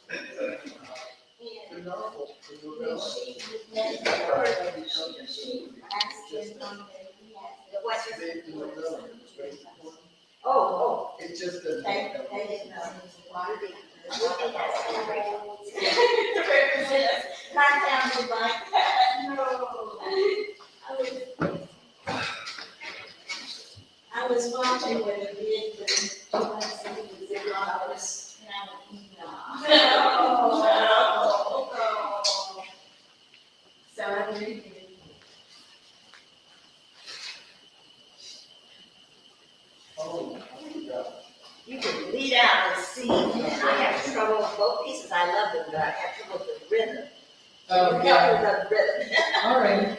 And when she met her, she asked him what It just doesn't. they didn't know. To represent us. My town was like, no. I was watching when it did the, I was, and I went, no. So I really did. Oh, yeah. You can lead out and sing, and I have trouble with both pieces. I love them, but I have trouble with the rhythm. Oh, Help yeah. with the rhythm. All right.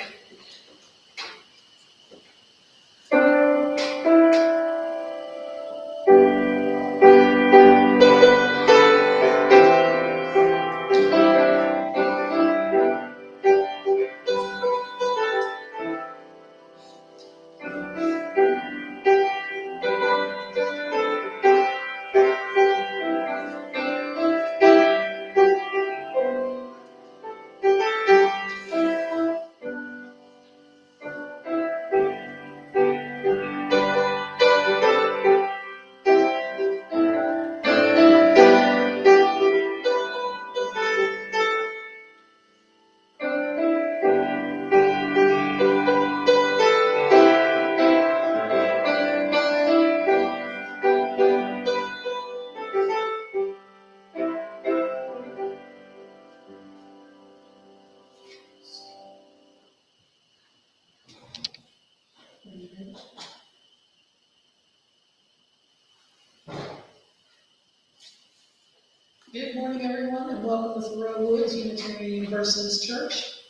Good morning, everyone, and welcome to Thoreau Woods Unitarian Universalist Church.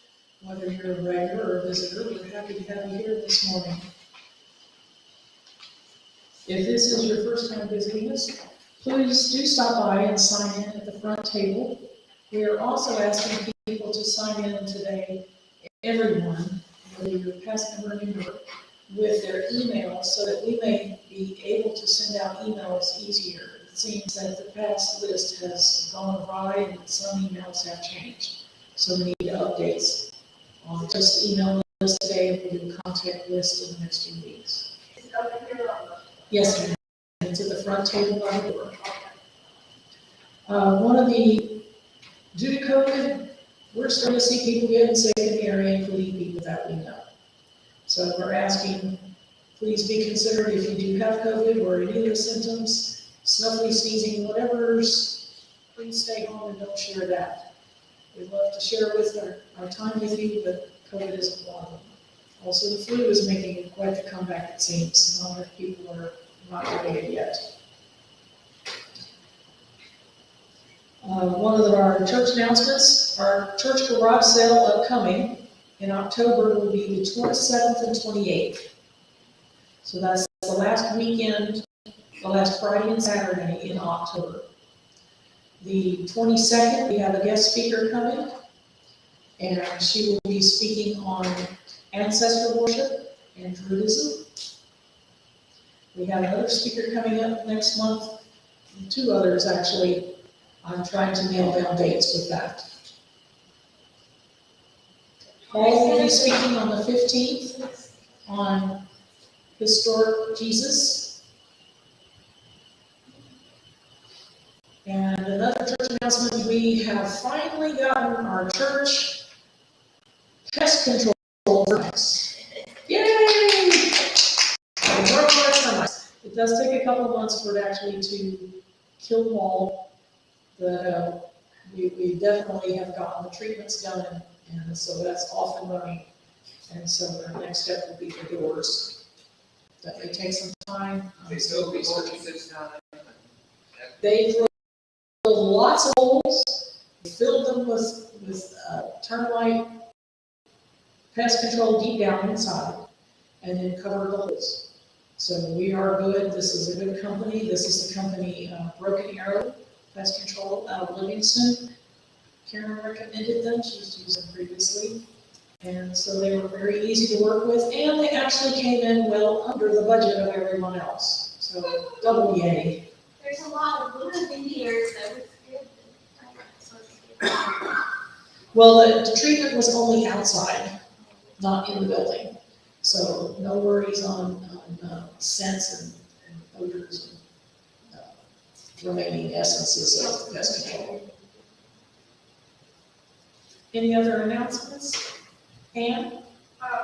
Whether you're a regular or a visitor, we're happy to have you here this morning. If this is your first time visiting us, please do stop by and sign in at the front table. We are also asking people to sign in today, everyone, whether you're a past member or new member, with their email so that we may be able to send out emails easier. It seems that the past list has gone awry and some emails have changed. So we need updates on just email list today, and we'll do a contact list in the next few weeks. Yes, ma'am. It's at the front table by the door. Due to COVID, we're starting to see people getting sick in the area, including people that we know. So we're asking, please be considerate if you do have COVID or any of the symptoms, snuffly, sneezing, whatever's, please stay home and don't share that. We'd love to share with our time with you, but COVID isn't one of them. Also, the flu is making quite the comeback, it seems. Not enough people are not getting it yet. One of our church announcements, our church garage sale upcoming in October will be the 27th and 28th. So that's the last weekend, the last Friday and Saturday in October. The 22nd, we have a guest speaker coming, and she will be speaking on ancestor worship and Druidism. We have another speaker coming up next month, and two others actually. I'm trying to nail down dates with that. Paul will be speaking on the 15th on historic Jesus. And another church announcement, we have finally gotten our church pest control termites. Yay! It does take a couple of months for it actually to kill them all, but we definitely have gotten the treatments done, and so that's off and running. And so our next step will be the doors. That may take some time. They still be working this time. They drilled lots of holes, filled them with termite pest control deep down inside, and then covered the holes. So we are good. This is a good company. This is the company Broken Arrow Pest Control out of Livingston. Karen recommended them. She was using them previously. And so they were very easy to work with, and they actually came in well under the budget of everyone else. So double yay. There's a lot of wood in here, so it's good. Well, the treatment was only outside, not in the building. So no worries on scents and odors and remaining essences of pest control. Any other announcements? Pam?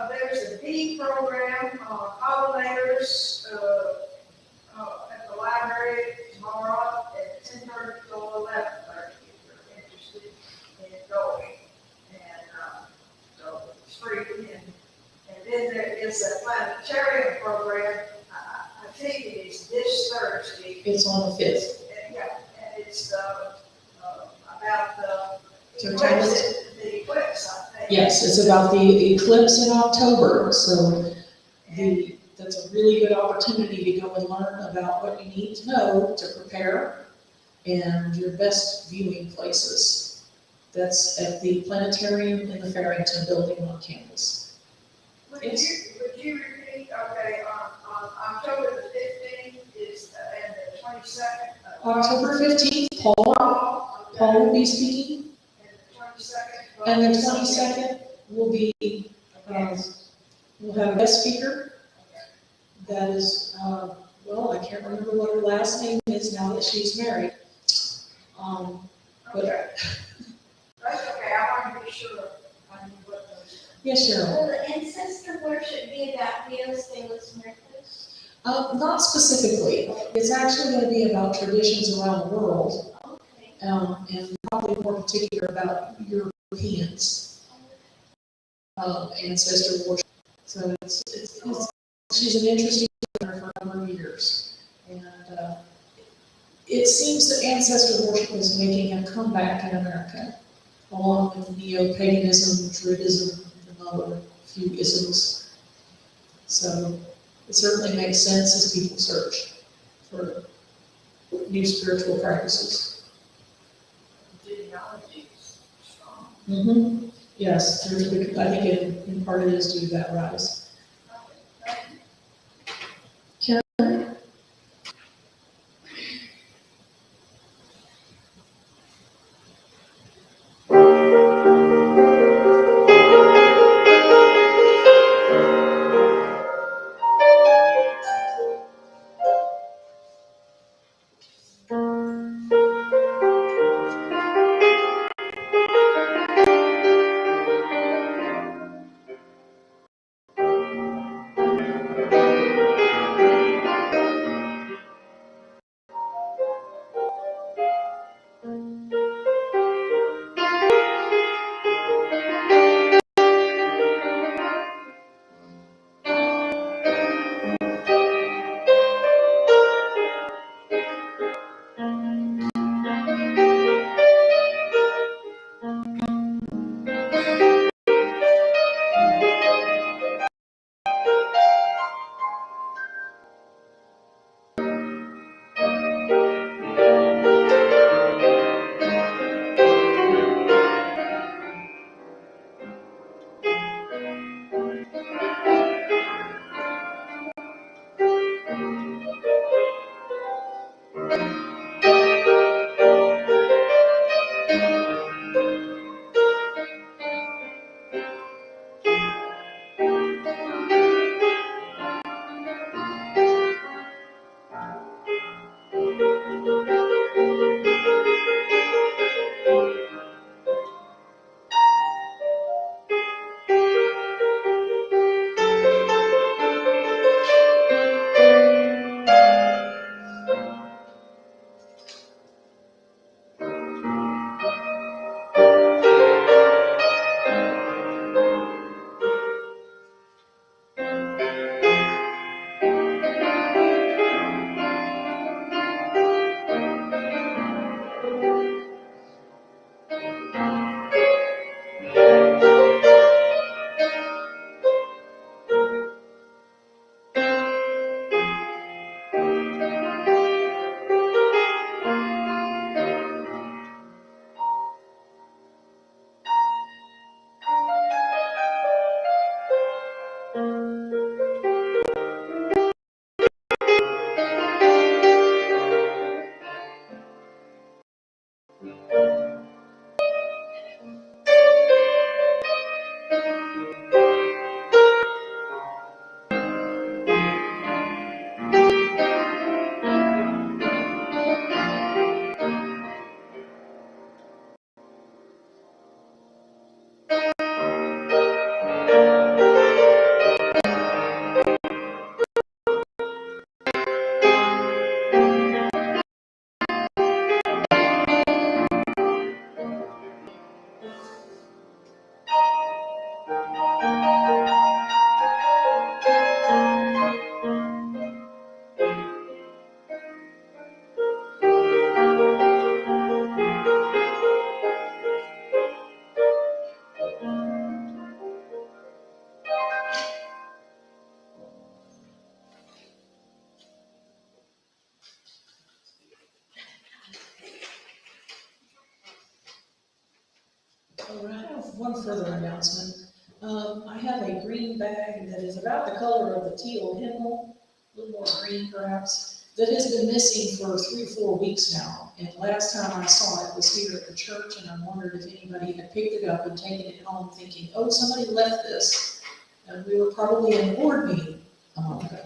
There's a bee program, pollinators, at the library tomorrow at 10:30 till 11:30, if you're interested in going. And, so it's free. And then there is a planetarium program, I think it is this Thursday. It's on the 5th. Yeah, and it's, about So the tell us- eclipse, the eclipse, I think. Yes, it's about the eclipse in October, so that's a really good opportunity to go and learn about what you need to know to prepare and your best viewing places. That's at the planetarium in the Farrington building on campus. Would you repeat, okay, on October the 15th is, and the 22nd? October 15th, Paul will be speaking, And the 22nd? and the 22nd will be, we'll have a guest speaker. That is, well, I can't remember what her last name is now that she's married. But, Okay. That's okay, I want to be sure I knew what those. yes, Cheryl. Will the ancestor worship be about Dios de los Muertos? Not specifically. It's actually going to be about traditions around the world, Okay. and probably more particular about Europeans, ancestor worship. So she's an interesting figure for a number of years. And it seems that ancestor worship is making a comeback in America, along with neo-paganism, Druidism, and other few isms. So it certainly makes sense as people search for new spiritual practices. Genealogy is strong. Mm-hmm. Yes, there's a big, I think in part it is due to that rise. one further announcement. I have a green bag that is about the color of the teal hymnal, a little more green perhaps, that has been missing for 3 or 4 weeks now. And last time I saw it was here at the church, and I wondered if anybody had picked it up and taken it home thinking, oh, somebody left this. And we were probably in a board meeting a month ago.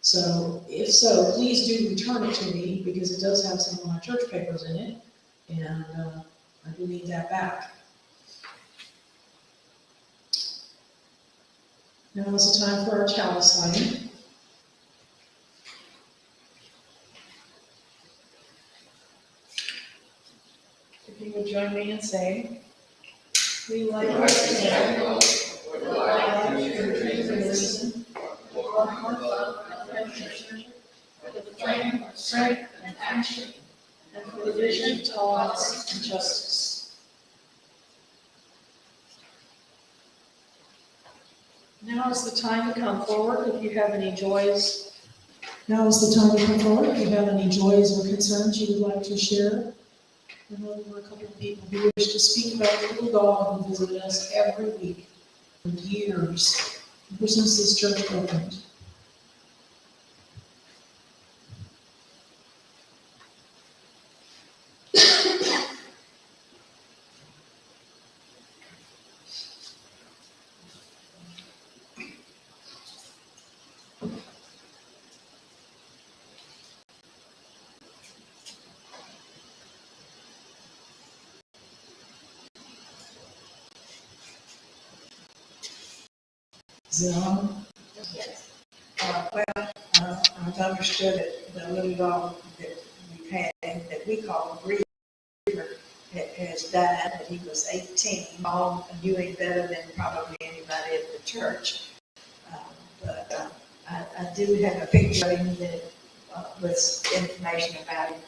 So if so, please do return it to me because it does have some of my church papers in it. And I do need that back. Now is the time for our chalice lighting. If you would join me in saying, we light our candle, with the light of reason, for our heart and treasure, for the flame of strength and action, and for the vision, tolerance, and justice. Now is the time to come forward if you have any joys. Now is the time to come forward if you have any joys or concerns you would like to share. I know there were a couple of people who wish to speak about the little dog who visited us every week for years, ever since this church opened. Well, I've understood it, the little dog that we've had, that we call Griever, has died, and he was 18. All knew him better than probably anybody at the church. But I do have a picture of him that, with information about him,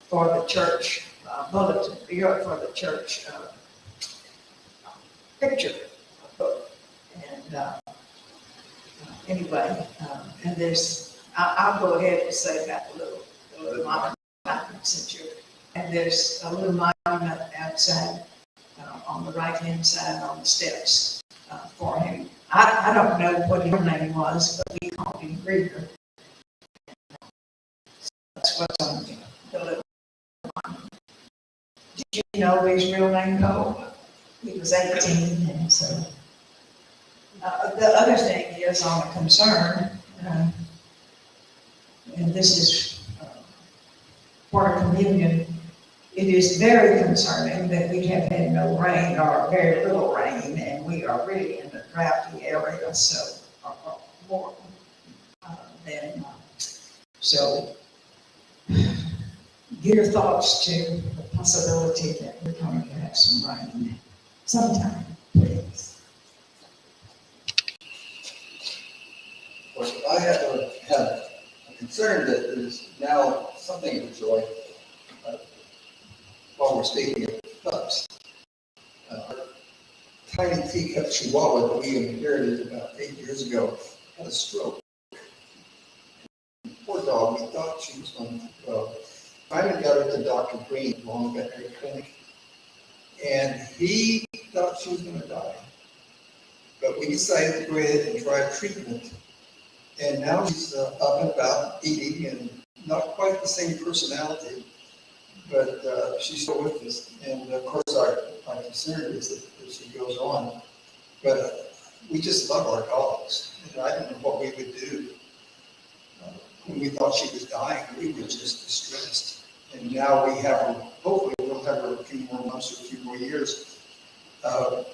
for the church bulletin, for the church picture book. And anyway, and I'll go ahead and say about the little monument, since you're, and there's a little monument outside on the right-hand side on the steps for him. I don't know what his name was, but we called him Griever. That's what's on the little monument. Did you know his real name, Cole? He was 18, and so. The other thing is on a concern, and this is for communion, it is very concerning that we have had no rain or very little rain, and we are really in a droughty area, so more than so. Give your thoughts to the possibility that we're going to have some rain sometime, please. Well, I have a concern that there's now something of a joy while we're speaking of pups. Our tiny teacup chihuahua that we inherited about 8 years ago had a stroke. Poor dog, we thought she was going to go. Finally got her to Dr. Green at Long Veterinary Clinic, and he thought she was going to die. But we decided to go ahead and try treatment. And now she's up and about eating, and not quite the same personality, but she's still with us. And of course, our concern is that she goes on. But we just love our dogs, and I don't know what we would do. When we thought she was dying, we were just distressed. And now we have her, hopefully we'll have her a few more months or a few more years.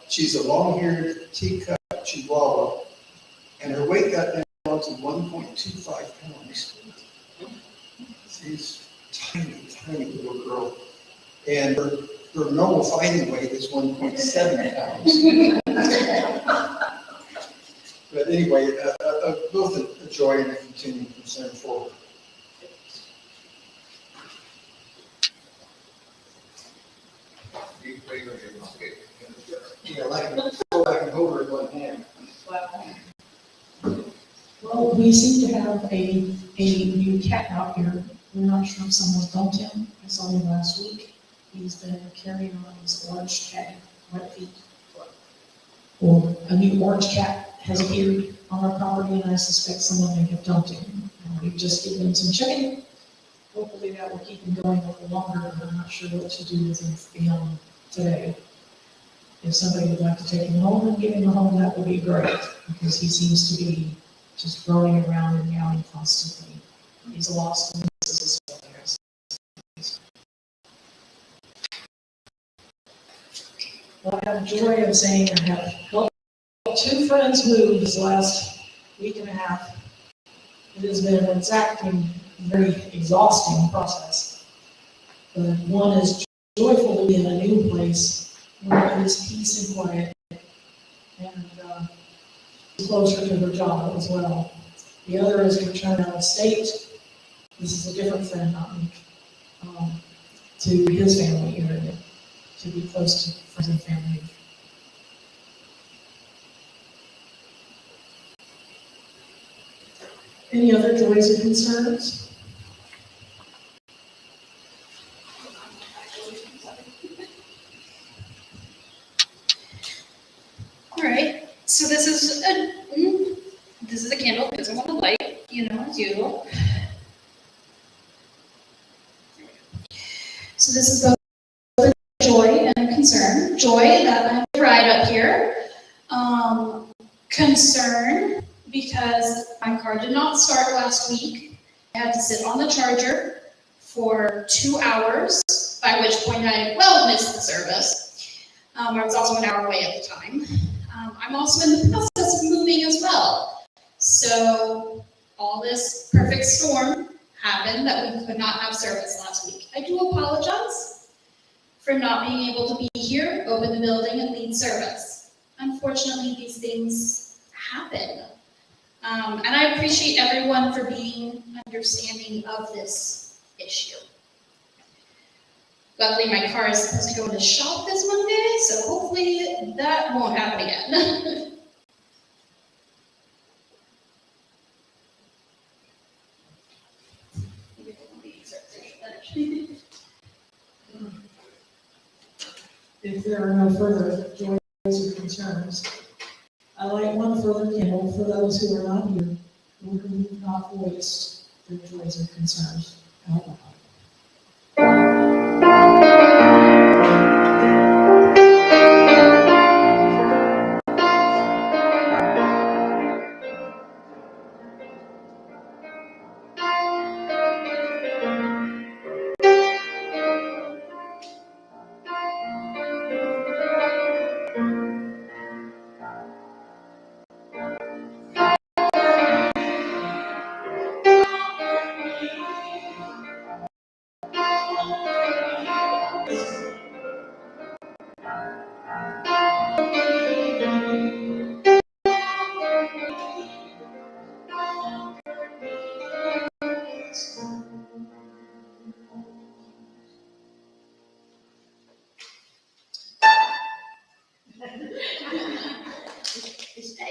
She's a long-haired teacup chihuahua, and her weight got down to 1.25 pounds. She's tiny, tiny little girl. And her normal fighting weight is 1.7 pounds. But anyway, both a joy and a continuing concern forward. Yeah, like I can hold her in one hand. Well, we seem to have a new cat out here. We're not sure if someone's dumped him. I saw him last week. He's been carrying on his orange cat, wet feet. Or a new orange cat has appeared on our property, and I suspect someone may have dumped him. We've just given him some chicken. Hopefully that will keep him going a little longer, but I'm not sure what to do with him beyond today. If somebody would like to take him home and give him a home, that would be great, because he seems to be just roaming around and meowing constantly. He's lost and misses his family. Well, I have the joy of saying I have helped 2 friends move this last week and a half. It has been an exacting, very exhausting process. But one is joyful to be in a new place where there is peace and quiet, and closer to her job as well. The other is returned out of state. This is a different friend, not me, to his family area, to be close to friends and family. Any other joys or concerns? All right, so this is a candle because I want to light, as usual. So this is both joy and concern. Joy that I have to ride up here. Concern because my car did not start last week. I had to sit on the charger for 2 hours, by which point I missed the service. I was also an hour away at the time. I'm also in the process of moving as well. So all this perfect storm happened that we could not have service last week. I do apologize for not being able to be here, open the building, and lead service. Unfortunately, these things happen. And I appreciate everyone for being understanding of this issue. Luckily, my car is supposed to go in the shop this Monday, so hopefully that won't happen again. If there are no further joys or concerns, I light one further candle for those who are not here, or who have not voiced their joys or concerns out loud.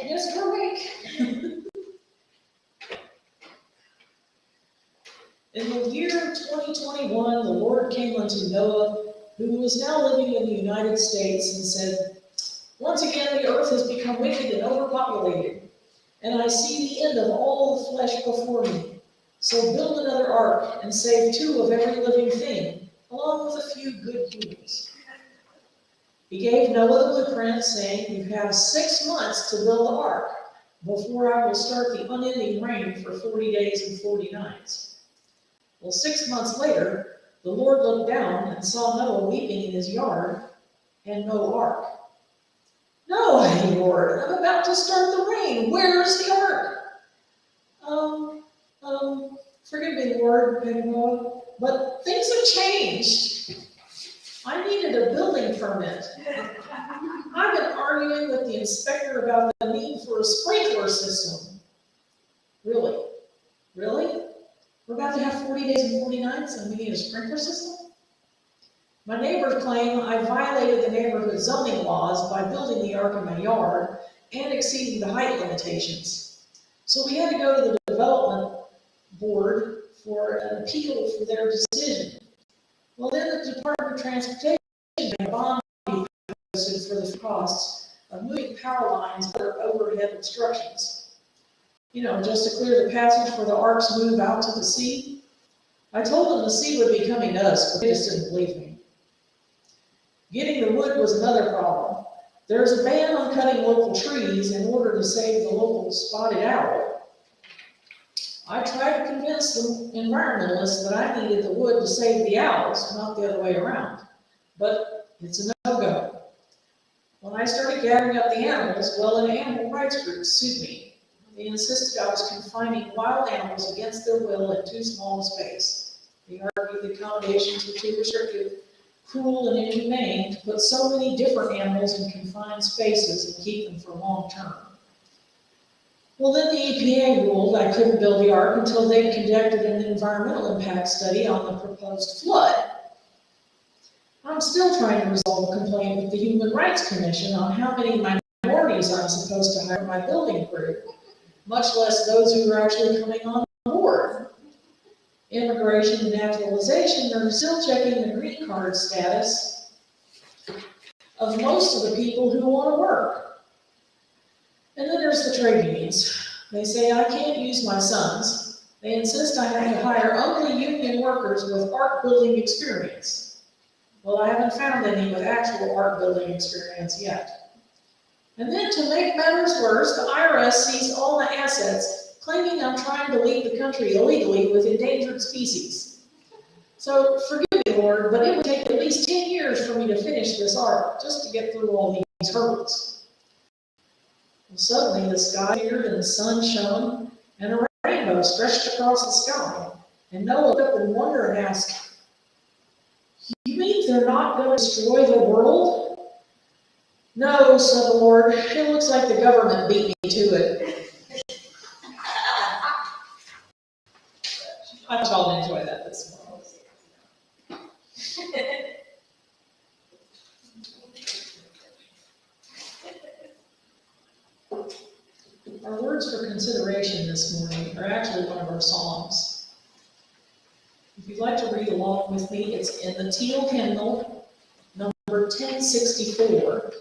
Yes, we're awake. In the year 2021, the Lord came unto Noah, who was now living in the United States, and said, "Once again the earth has become wicked and overpopulated, and I see the end of all the flesh before me. So build another ark, and save 2 of every living thing, along with a few good humans." He gave Noah the blueprint, saying, "You have 6 months to build the ark, before I will start the unending rain for 40 days and 40 nights. Well, 6 months later, the Lord looked down and saw Noah weeping in his yard, and no ark. "No, Lord, I'm about to start the rain. Where's the ark?" Forgive me, Lord, and Noah, but things have changed. I needed a building permit. I've been arguing with the inspector about the need for a sprinkler system. Really? Really? We're about to have 40 days and 40 nights and we need a sprinkler system? My neighbors claim I violated the neighborhood zoning laws by building the ark in my yard and exceeding the height limitations. So we had to go to the development board for an appeal for their decision. Well, then the the Department of Transportation a bond be posted for the costs of moving power lines and other overhead obstructions. You know, just to clear the passage for the arcs move out to the sea. I told them the sea would be coming to us, but they just didn't believe me. Getting the wood was another problem. There's a ban on cutting local trees in order to save the local spotted owl. I tried to convince the environmentalists that I needed the wood to save the owls, not the other way around. But it's a no-go. When I started gathering up the animals, well, an animal rights group sued me. They insisted I was confining wild animals against their will in too small a space. They argued the accommodations were too restrictive, cruel, and inhumane to put so many different animals in confined spaces and keep them for long term. Well, then the EPA ruled I couldn't build the ark until they conducted an environmental impact study on the proposed flood. I'm still trying to resolve a complaint with the Human Rights Commission on how many minorities I'm supposed to hire in my building crew, much less those who are actually coming on board. Immigration and naturalization are still checking the green card status of most of the people who want to work. And then there's the trade unions. They say I can't use my sons. They insist I have to hire only union workers with art building experience. Well, I haven't found any with actual art building experience yet. And then to make matters worse, the IRS seized all the assets, claiming I'm trying to leave the country illegally with endangered species. So forgive me, Lord, but it would take at least 10 years for me to finish this art, just to get through all these hurdles. And suddenly the sky cleared and the sun shone, and a rainbow stretched across the sky. And Noah looked up in wonder and asked, "You mean they're not going to destroy the world?" "No," said the Lord, "it looks like the government beat me to it." I thought y'all enjoy that this morning. Our words for consideration this morning are actually one of our songs. If you'd like to read along with me, it's in the Teal Hymnal, number 1064.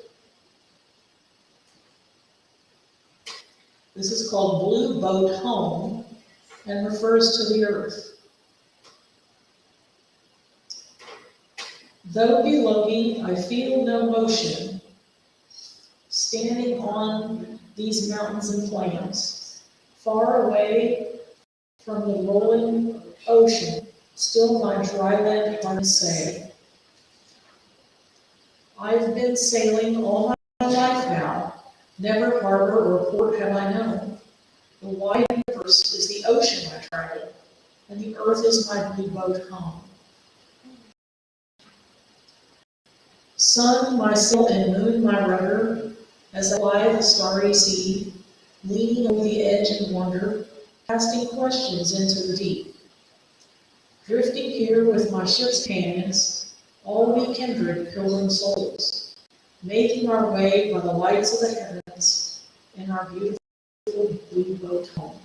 This is called Blue Boat Home and refers to the earth. Though below me I feel no motion, standing on these mountains and plains, far away from the rolling ocean, still my dry land heart say, I've been sailing all my life now, never harbor or port have I known. The wide universe is the ocean I travel, and the earth is my blue boat home. Sun, my sail, and moon, my rudder, as I fly the starry sea, leaning over the edge in wonder, casting questions into the deep. Drifting here with my ship's companions, all we kindred pilgrim souls, making our way by the lights of the heavens in our beautiful blue boat home.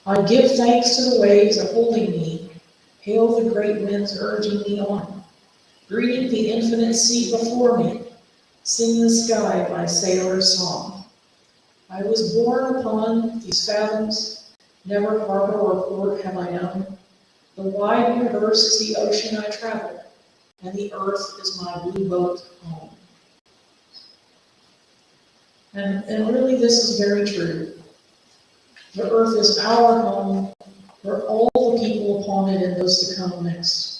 I give thanks to the waves upholding me, hail the great winds urging me on, greeting the infinite sea before me, sing the sky my sailor's song. I was born upon these fathoms, never harbor or port have I known. The wide universe is the ocean I travel, and the earth is my blue boat home. And really this is very true. The earth is our home for all the people upon it and those to come next.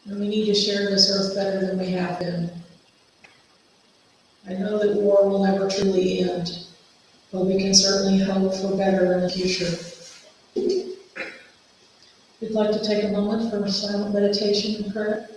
And we need to share this earth better than we have been. I know that war will never truly end, but we can certainly hope for better in the future. We'd like to take a moment for silent meditation and prayer.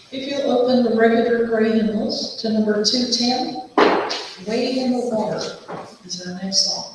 If you'll open the regular gray hymnals to number 210, Wading in the Water is our next song.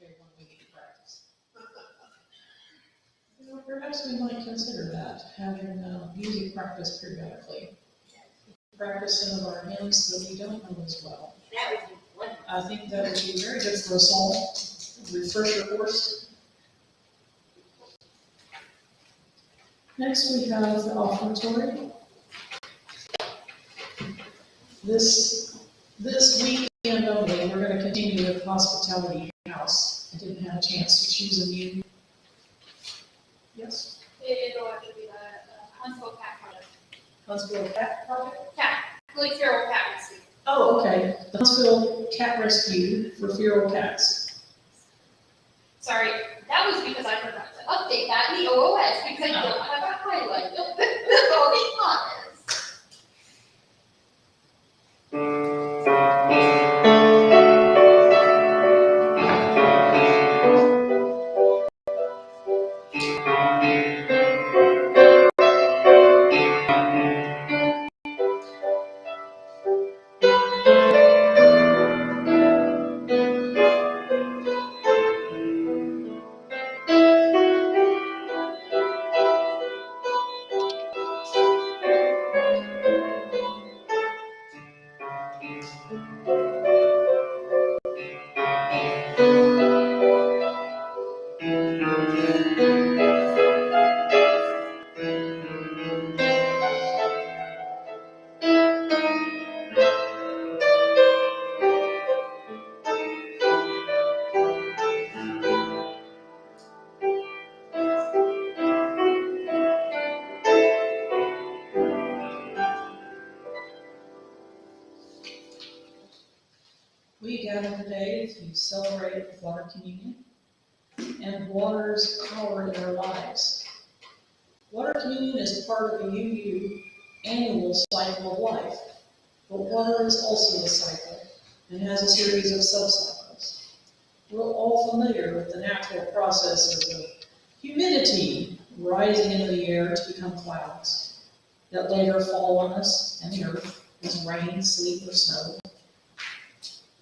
Okay, when we get to practice. You know, perhaps we might consider that, having music practice periodically. Practice some of our hymns that we don't know as well. That would be wonderful. I think that would be very good for us all. Refresher course. Next, we have the offertory. This weekend only, we're going to continue with Hospitality House. I didn't have a chance to choose a new. Yes? It'll actually be the Huntsville Cat Project. Huntsville Cat Project? Like feral cat rescue. Oh, okay. The Huntsville Cat Rescue for feral cats. Sorry, that was because I forgot to update that in the OOS because I don't have a highlight. I'll be honest. We gather today to celebrate water communion and water's power in our lives. Water communion is part of the UU annual cycle of life, but water is also a cycle and has a series of subcycles. We're all familiar with the natural processes of humidity rising into the air to become clouds that later fall on us and the earth as rain, sleet, or snow.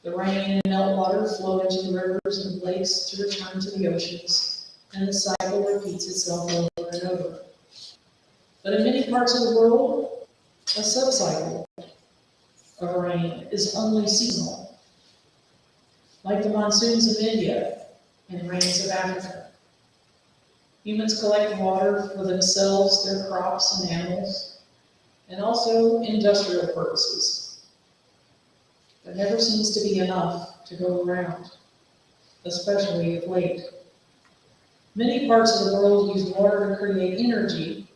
The rain and meltwater flow into the rivers and lakes to return to the oceans, and the cycle repeats itself over and over. But in many parts of the world, a subcycle of rain is only seasonal, like the monsoons of India and rains of Africa. Humans collect water for themselves, their crops and animals, and also industrial purposes. There never seems to be enough to go around, especially of late. Many parts of the world use water to create energy,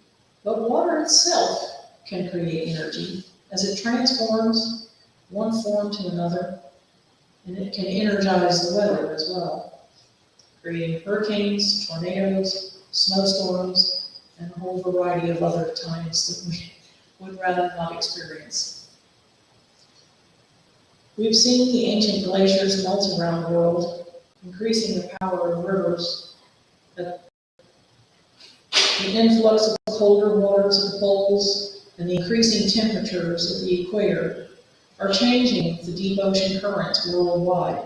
but water itself can create energy as it transforms one form to another, and it can energize the weather as well, creating hurricanes, tornadoes, snowstorms, and a whole variety of other times that would rather not experience. We've seen the ancient glaciers melt around the world, increasing the power of rivers. The influx of colder waters at the poles and the increasing temperatures at the equator are changing the deep ocean currents worldwide.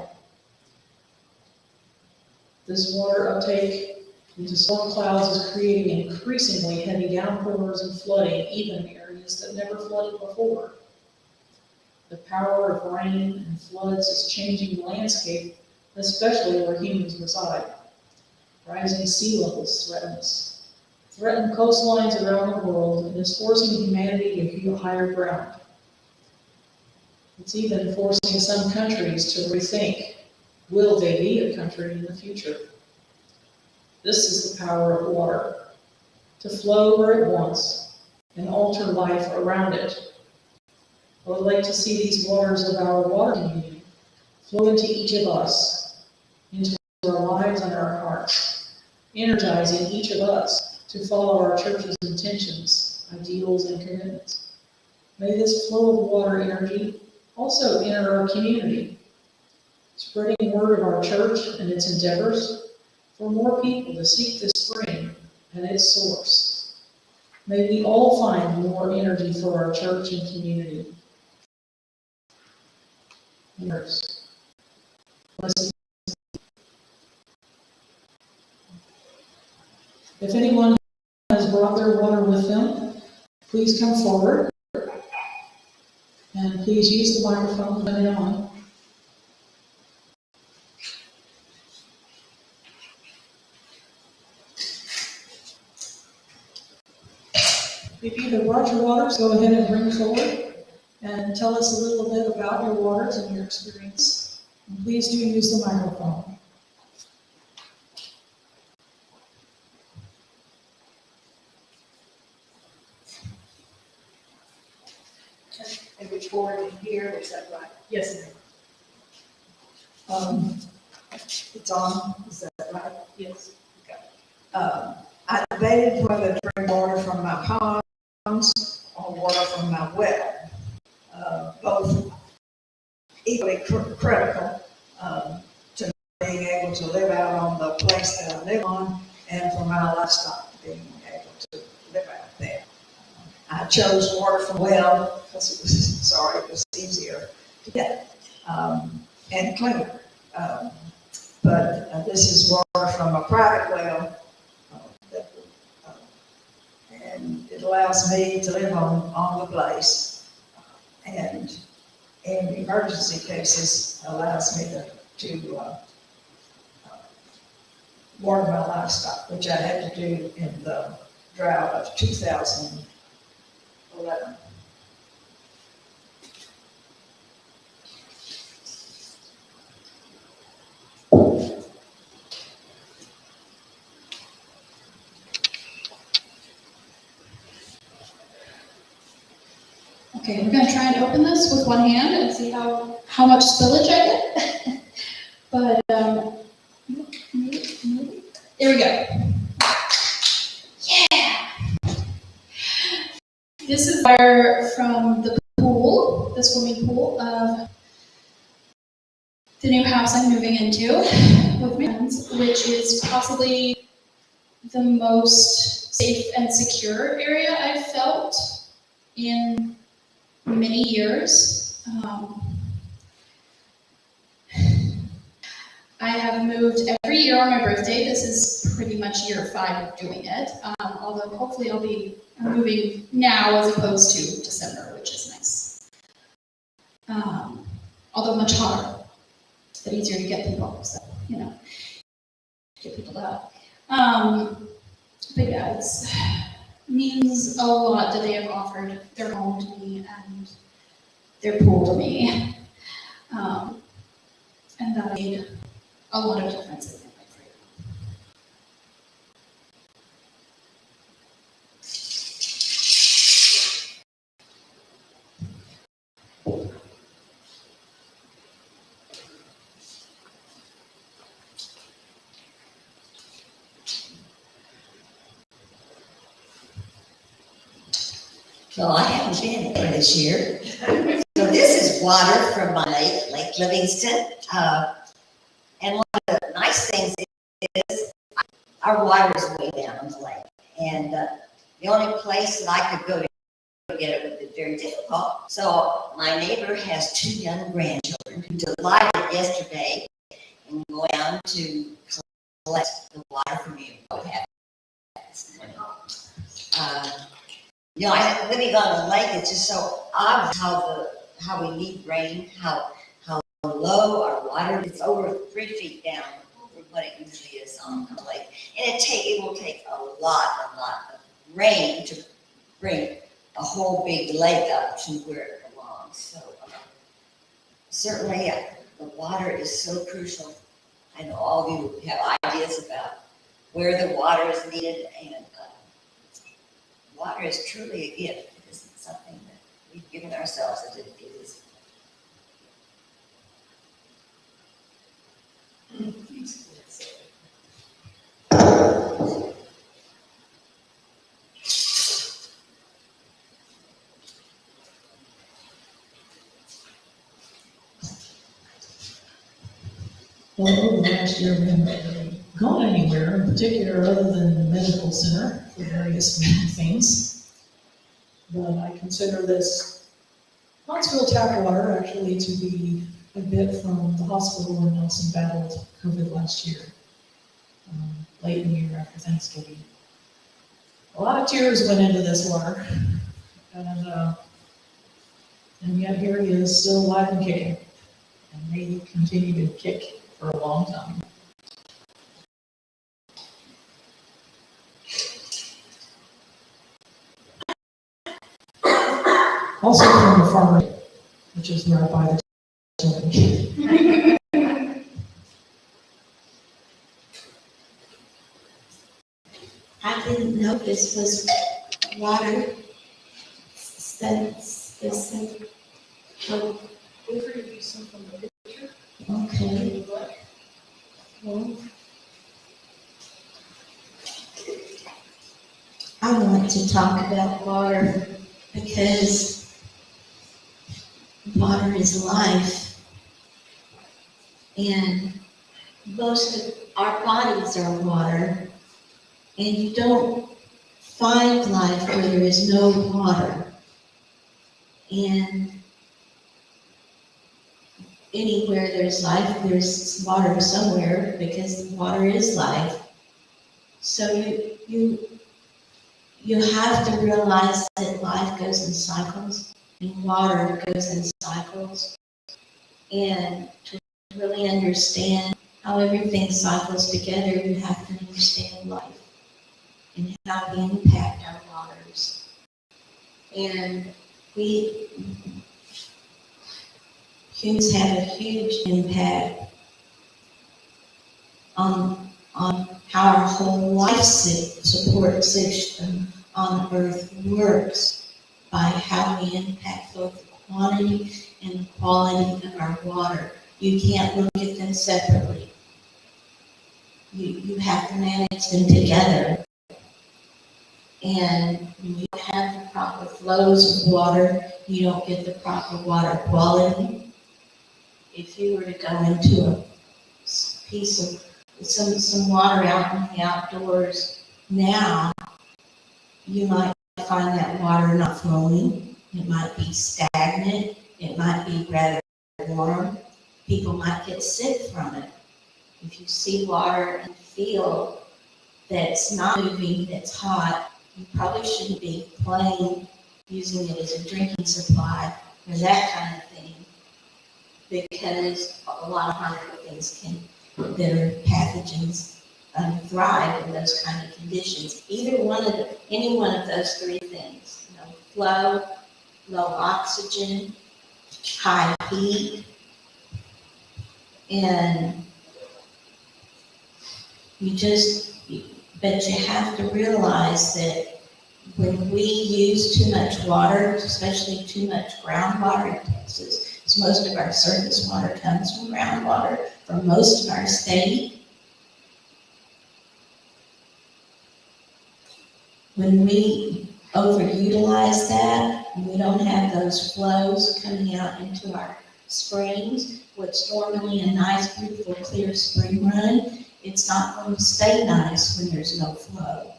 This water uptake into storm clouds is creating increasingly heavy downpours and flooding, even in areas that never flooded before. The power of rain and floods is changing the landscape, especially where humans reside. Rising sea levels threaten coastlines around the world and is forcing humanity to hew higher ground. It's even forcing some countries to rethink, will they be a country in the future? This is the power of water, to flow where it wants and alter life around it. I would like to see these waters of our water community flow into each of us, into our lives and our hearts, energizing each of us to follow our church's intentions, ideals, and commitments. May this flow of water energy also enter our community, spreading word of our church and its endeavors for more people to seek this spring and its source. May we all find more energy for our church and community. Nurse. If anyone has brought their water with them, please come forward. And please use the microphone when it's on. If you either brought your waters, go ahead and bring forward and tell us a little bit about your waters and your experience. And please do use the microphone. And which board in here, is that right? Yes, ma'am. It's on, is that right? Yes. I debated whether to bring water from my ponds or water from my well. Both equally critical to being able to live out on the place that I live on and for my livestock being able to live out there. I chose water from well because it was easier to get and cleaner. But this is water from a private well, and it allows me to live on the place, and in emergency cases allows me to water my livestock, which I had to do in the drought of 2011. Okay, we're gonna try and open this with one hand and see how much spillage I get. But, here we go. Yeah! This is water from the pool, the swimming pool of the new house I'm moving into with my friends, which is possibly the most safe and secure area I've felt in many years. I have moved every year on my birthday. This is pretty much year 5 of doing it. Although hopefully I'll be moving now as opposed to December, which is nice. Although much hotter, but easier to get people, so, get people out. But yeah, it means a lot that they have offered their home to me and their pool to me. And that made a lot of difference in my life right now. Well, I haven't been there this year. So this is water from my lake, Lake Livingston. And one of the nice things is our water is way down on the lake. And the only place that I could go to get it would be very difficult. So my neighbor has 2 young grandchildren who delighted yesterday in going down to collect the water from you. Living on the lake, it's just so obvious how we need rain, how low our water. It's over 3 feet down from what it usually is on the lake, and it will take a lot of rain to bring a whole big lake up to where it belongs. So certainly, the water is so crucial. I know all of you have ideas about where the water is needed, and water is truly a gift. It isn't something that we've given ourselves. It is. Well, over the last year, we haven't really gone anywhere in particular other than the medical center for various things. But I consider this Huntsville tap water actually to be a bit from the hospital when Nelson battled COVID last year, late in the year after Thanksgiving. A lot of tears went into this water, and yet here he is, still alive and kicking, and may continue to kick for a long time. Also from the farmer, which is where I buy the children. I didn't know this was water. Specific. Oh, okay. Well, I want to talk about water because water is life. And most of our bodies are water. And you don't find life where there is no water. And anywhere there's life, there's water somewhere because water is life. So you have to realize that life goes in cycles and water goes in cycles. And to really understand how everything cycles together, you have to understand life and how we impact our waters. And humans have a huge impact on how our whole life support system on Earth works by how we impact both the quantity and the quality of our water. You can't look at them separately. You have to manage them together. And when you don't have the proper flows of water, you don't get the proper water quality. If you were to go into a piece of some water out in the outdoors now, you might find that water not flowing. It might be stagnant. It might be rather warm. People might get sick from it. If you see water and feel that's not moving, that's hot, you probably shouldn't be playing, using it as a drinking supply or that kind of thing, because a lot of harmful things that are pathogens thrive in those kind of conditions. Any one of those 3 things, flow, low oxygen, high heat, and but you have to realize that when we use too much water, especially too much groundwater in Texas, because most of our surface water comes from groundwater for most of our state. When we overutilize that. We don't have those flows coming out into our springs. What's normally a nice, beautiful, clear spring run, it's not going to stay nice when there's no flow.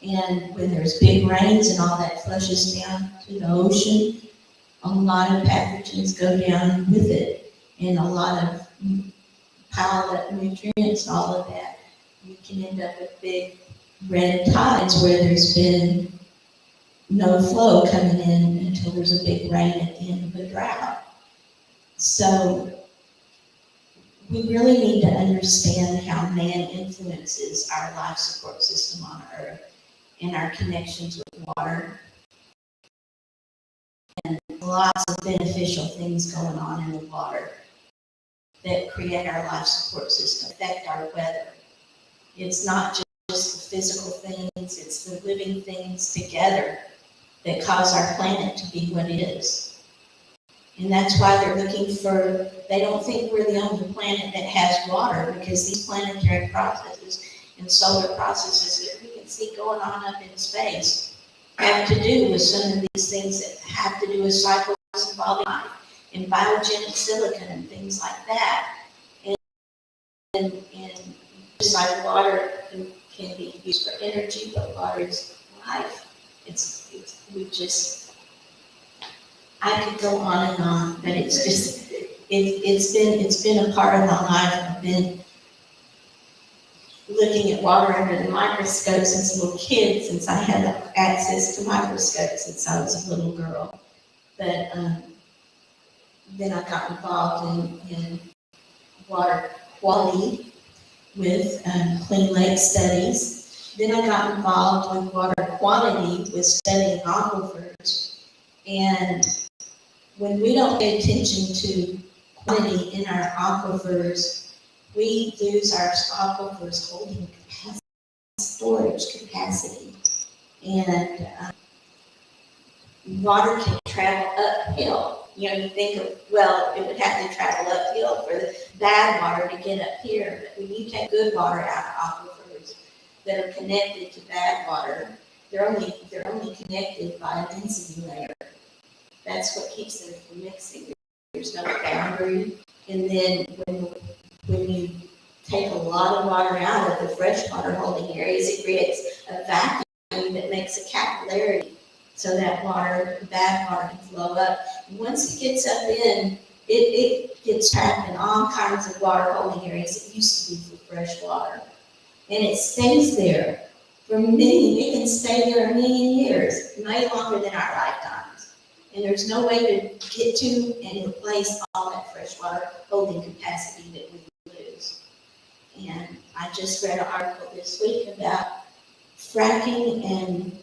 And when there's big rains and all that flushes down to the ocean, a lot of pathogens go down with it, and a lot of piled up nutrients, all of that. You can end up with big red tides where there's been no flow coming in until there's a big rain at the end of a drought. So we really need to understand how man influences our life support system on Earth and our connections with water. And lots of beneficial things going on in the water that create our life support system, affect our weather. It's not just the physical things, it's the living things together that cause our planet to be what it is. And that's why they're looking for, they don't think we're the only planet that has water, because these planetary processes and solar processes that we can see going on up in space have to do with some of these things that have to do with cycles of body life and biogenic silicon and things like that. And just like water can be used for energy, but water is life. I could go on and on, but it's just, it's been a part of my life. I've been looking at water under the microscope since a little kid, since I had access to microscopes since I was a little girl. But then I got involved in water quality with clean lake studies. Then I got involved with water quality with studying aquifers. And when we don't pay attention to quality in our aquifers, we lose our aquifers holding capacity, storage capacity. And water can travel uphill. You know, you think of, well, it would have to travel uphill for the bad water to get up here. But when you take good water out of aquifers that are connected to bad water, they're only connected by a density layer. That's what keeps them from mixing. There's no boundary. And then when you take a lot of water out of the freshwater holding areas, it creates a vacuum that makes a capillarity so that water, the bad water, can flow up. And once it gets up in, it gets trapped in all kinds of water holding areas that used to be for fresh water. And it stays there for it can stay there a million years, way longer than our lifetimes. And there's no way to get to and replace all that freshwater holding capacity that we lose. And I just read an article this week about fracking and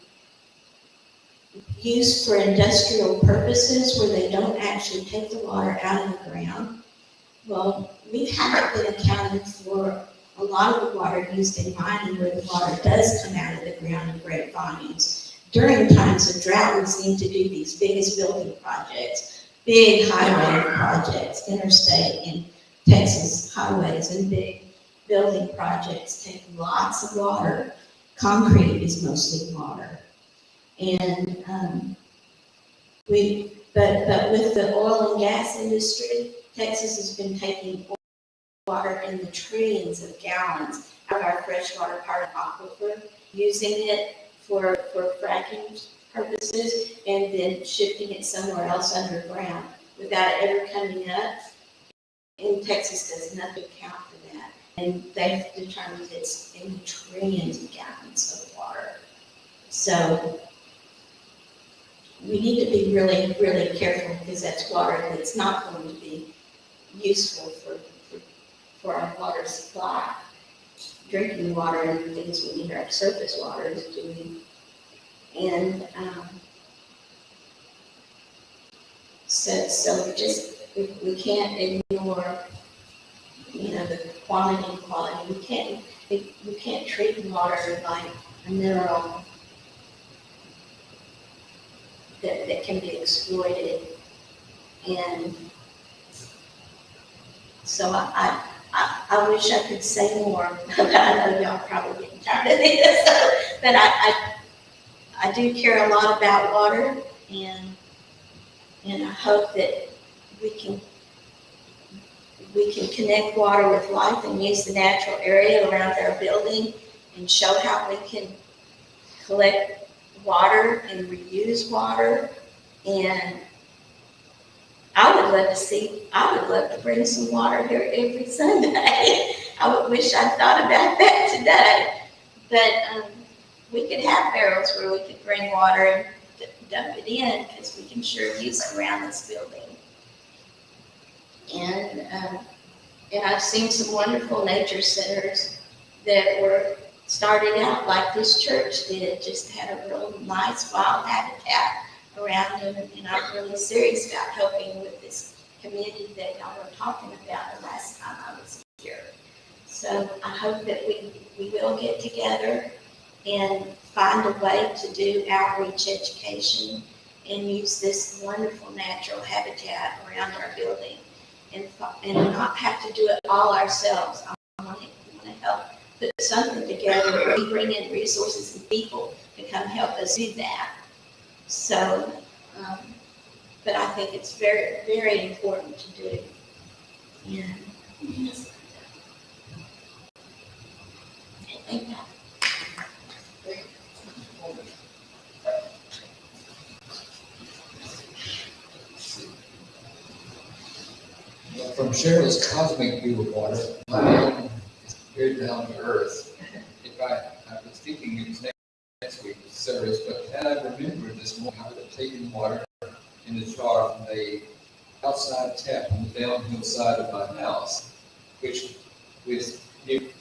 use for industrial purposes where they don't actually take the water out of the ground. Well, we haven't been accounting for a lot of the water used in mining where the water does come out of the ground in great volumes. During times of drought, we seem to do these biggest building projects, big highway projects, interstate and Texas highways and big building projects take lots of water. Concrete is mostly water. And but with the oil and gas industry, Texas has been taking water in the trillions of gallons out of our freshwater part of aquifer, using it for fracking purposes, and then shifting it somewhere else underground without it ever coming up. And Texas does nothing account for that. And they've determined it's in the trillions of gallons of water. So we need to be really, really careful, because that's water that's not going to be useful for our water supply. Drinking water and things we need, our surface water is doing. And so we can't ignore, the quality. We can't treat water like a mineral that can be exploited. And so I wish I could say more, but I know y'all probably getting tired of this. But I do care a lot about water, and I hope that we can connect water with life and use the natural area around our building and show how we can collect water and reuse water. And I would love to bring some water here every Sunday. I would wish I'd thought about that today. But we could have barrels where we could bring water and dump it in, because we can sure use it around this building. And I've seen some wonderful nature centers that were started out like this church did, just had a real nice wild habitat around them. And I'm really serious about helping with this community that y'all were talking about the last time I was here. So I hope that we will get together and find a way to do outreach education and use this wonderful natural habitat around our building, and not have to do it all ourselves. I want to help put something together where we bring in resources and people to come help us do that. So, but I think it's very, very important to do. And yes, I think that. From Cheryl's cosmic view of water, my own is very down to earth. I was thinking it was next week's service, but had I remembered this morning, I would have taken water in a jar from the outside tap on the downhill side of my house, which with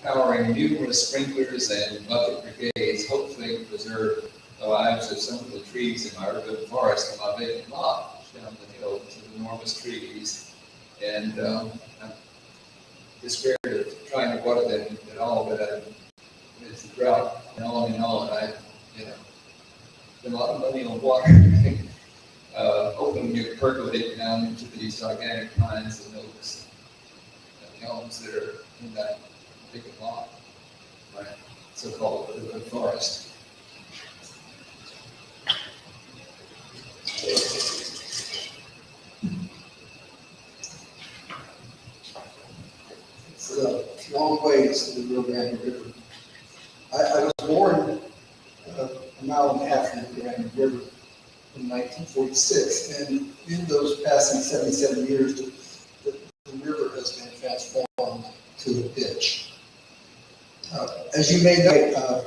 powering numerous sprinklers and bucket brigades, hopefully preserve the lives of some of the trees in my urban forest on my vacant lot down the hill, some enormous trees. And I'm despaired of trying to water them at all, but it's a drought and on and on. I spend a lot of money on water. Hoping you percolate down into these gigantic pines and oaks and elms that are in that vacant lot, right? So-called urban forest. It's a long ways to the Rio Grande River. I was born a mile and a half from the Rio Grande River in 1946, and in those passing 77 years, the river has been transformed to a ditch. As you may know,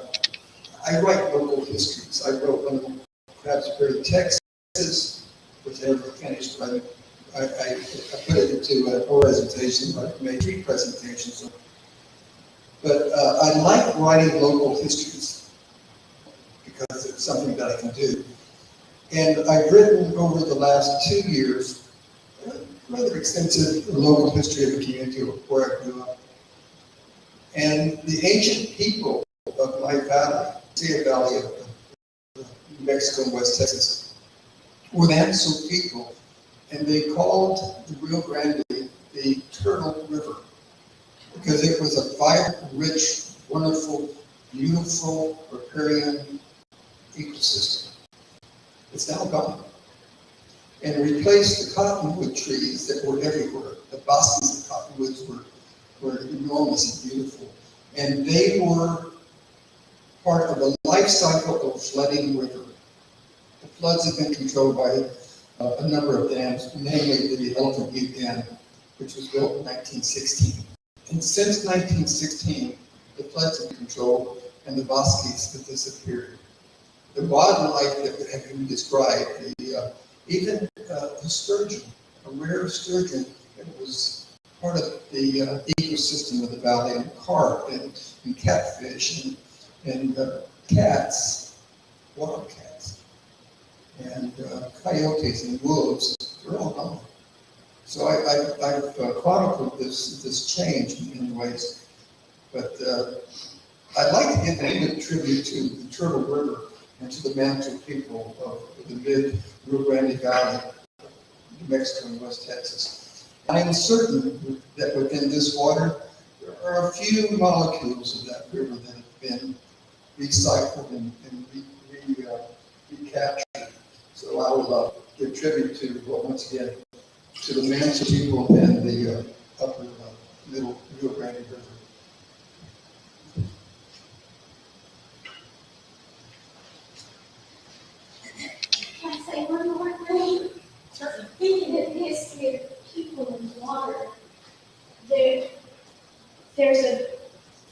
I write local histories. I wrote one, perhaps buried Texas, which I never finished, but I put it into a presentation. I made 3 presentations. But I like writing local histories because it's something that I can do. And I've written over the last 2 years rather extensive local history of the community where I grew up. And the ancient people of my valley, Sea Valley of New Mexico and West Texas, were the Anso people, and they called the Rio Grande the Turtle River because it was a vibrant, rich, wonderful, beautiful riparian ecosystem. It's now gone. And replaced the cottonwood trees that were everywhere. The bosques of cottonwoods were enormous and beautiful. And they were part of a life cycle of flooding river. The floods have been controlled by a number of dams, namely the Elephant Butte Dam, which was built in 1916. And since 1916, the floods have been controlled and the bosques have disappeared. The wildlife that have been described, even the sturgeon, a rare sturgeon that was part of the ecosystem of the valley, and carp and catfish and cats, wild cats, and coyotes and wolves, they're all gone. So I've chronicled this change in many ways, but I'd like to give a tribute to the Turtle River and to the Mantua people of the mid-Rio Grande Valley, New Mexico and West Texas. I am certain that within this water, there are a few molecules of that river that have been recycled and be captured. So I will give tribute to, well, once again, to the Manson people and the upper middle Rio Grande River. Can I say one more thing? Thinking of history of people in water, there's a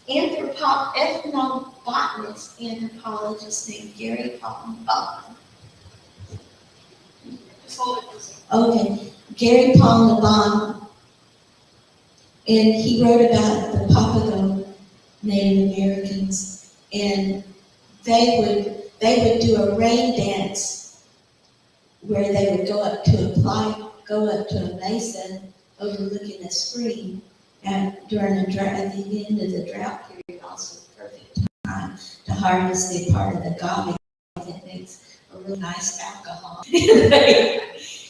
ethnobotanist, anthropologist named Gary Palm. Just hold it this way. Okay, Gary Palm, and he wrote about the Papago Native Americans, and they would do a rain dance where they would go up to a mesa overlooking a spring, and during at the end of the drought period, also the perfect time to harvest the part of the agave that makes a really nice alcohol.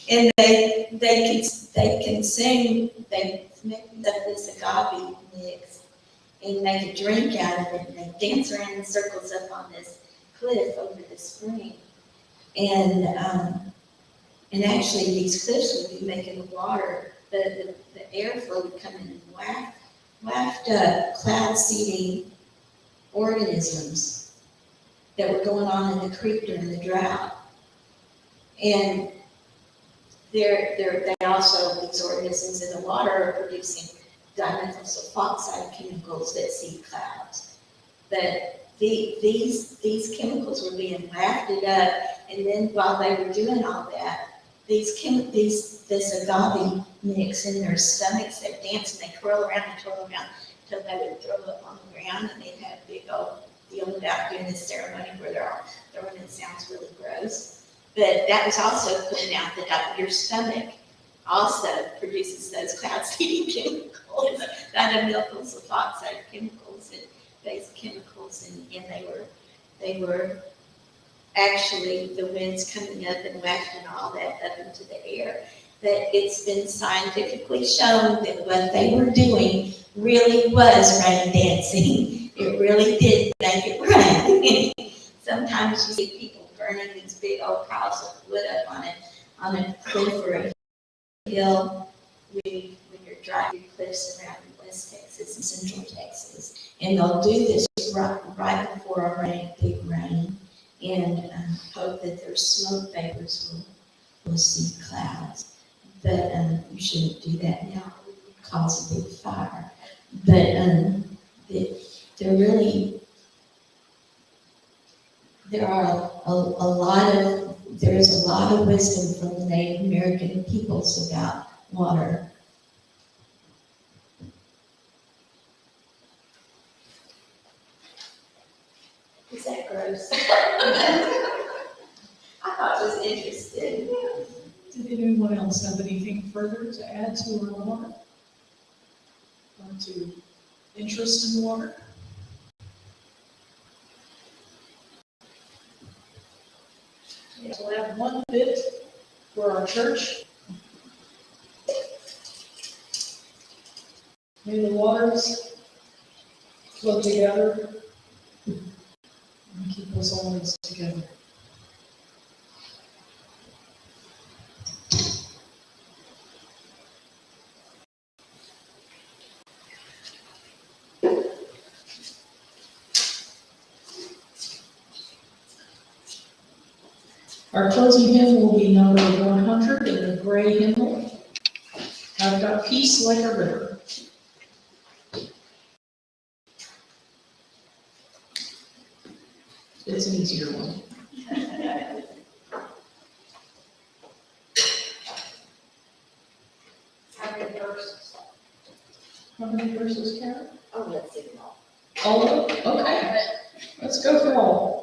And they consume, they make up this agave mix and make a drink out of it, and they dance around in circles up on this cliff over the spring. And actually these cliffs would be making the water, the airflow would come in and waft cloud seeding organisms that were going on in the creek during the drought. And they also, these organisms in the water are producing dimethyl sulfoxide chemicals that seed clouds. But these chemicals were being wafted up, and then while they were doing all that, this agave mix in their stomachs, they dance and they twirl around until they would throw up on the ground, and they'd have a big old deal about doing this ceremony where they're all throwing it. Sounds really gross. But that was also putting out that your stomach also produces those cloud seeding chemicals, dimethyl sulfoxide chemicals and base chemicals, and they were actually the winds coming up and wafting all that up into the air. That it's been scientifically shown that what they were doing really was rain dancing. It really did make it rain. Sometimes you see people burning these big old piles of wood up on a cliff or a hill when you're driving cliffs around West Texas and Central Texas. And they'll do this right before a big rain, and hope that their smoke vapors will see clouds. But you shouldn't do that now. It would cause a big fire. But there's a lot of wisdom from the Native American peoples about water. Is that gross? I thought it was interesting. Did anyone else have anything further to add to our water? Or to interest in water? Yeah, so we'll have one bit for our church. May the waters flow together and keep us always together. Our closing hymn will be number 100 in the gray hymnal. I've got peace like a river. It's an easier one. How many verses? How many verses, Karen? Oh, let's see them all. All of them? Okay. Let's go for all.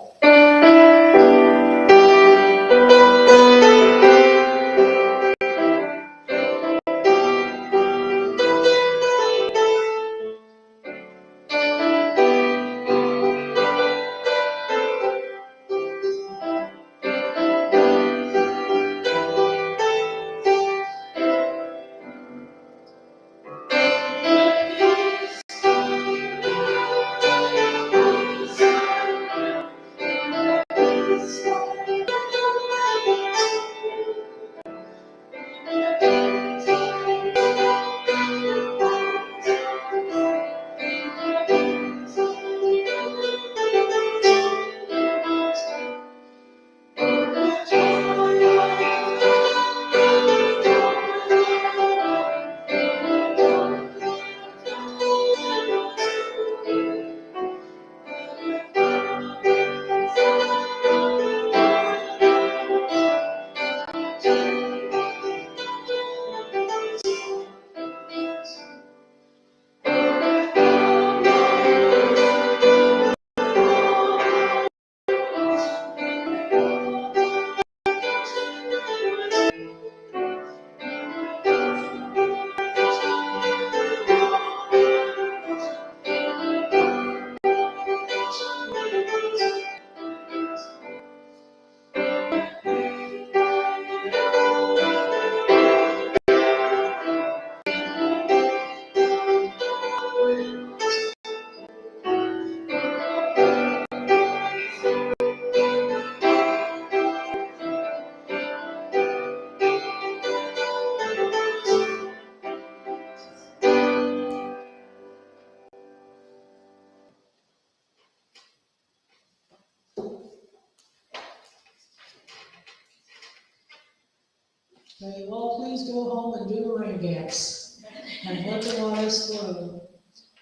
May you all please go home and do a rain dance and let the waters flow.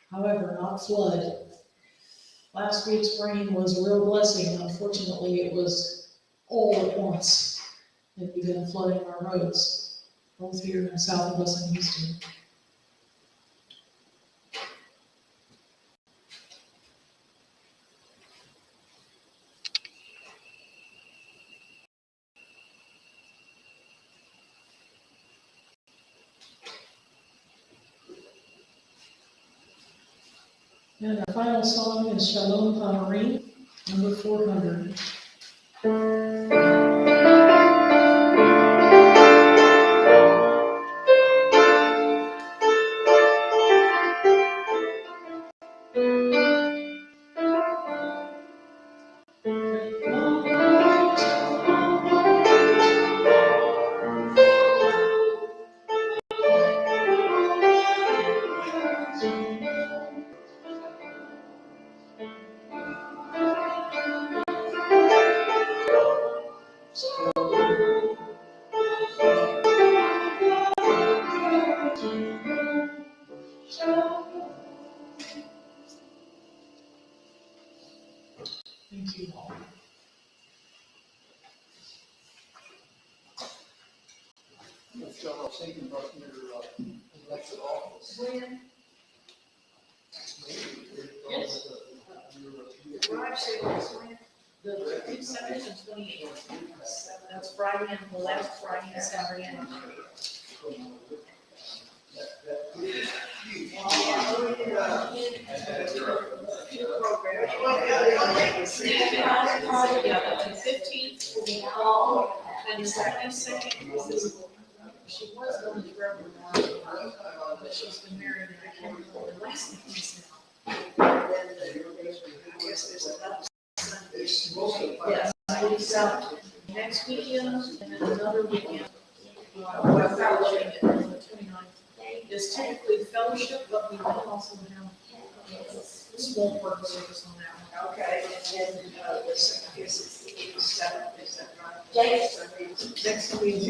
However, not flood. Last week's rain was a real blessing. Unfortunately, it was all at once. It began flooding our roads, both here and south of us in Houston. And our final song is Shalom Hamarine, number 400. Thank you all. John, I was thinking about your elected office. When, Yes. garage sale is when? The 27th and 28th. That's Friday and the last Friday and Saturday. And yeah, the 15th will be all, and the 22nd is, she was going to Reverend Mark, but she's been married and I can't remember her last name is now. And then I guess there's another Sunday. Yes, I will South next weekend and then another weekend. Well, fellowship on the 29th. It's typically fellowship, but we will also have small work service on that one. Okay, and then, the second, guess it's the 87th, is that right? James. Next week.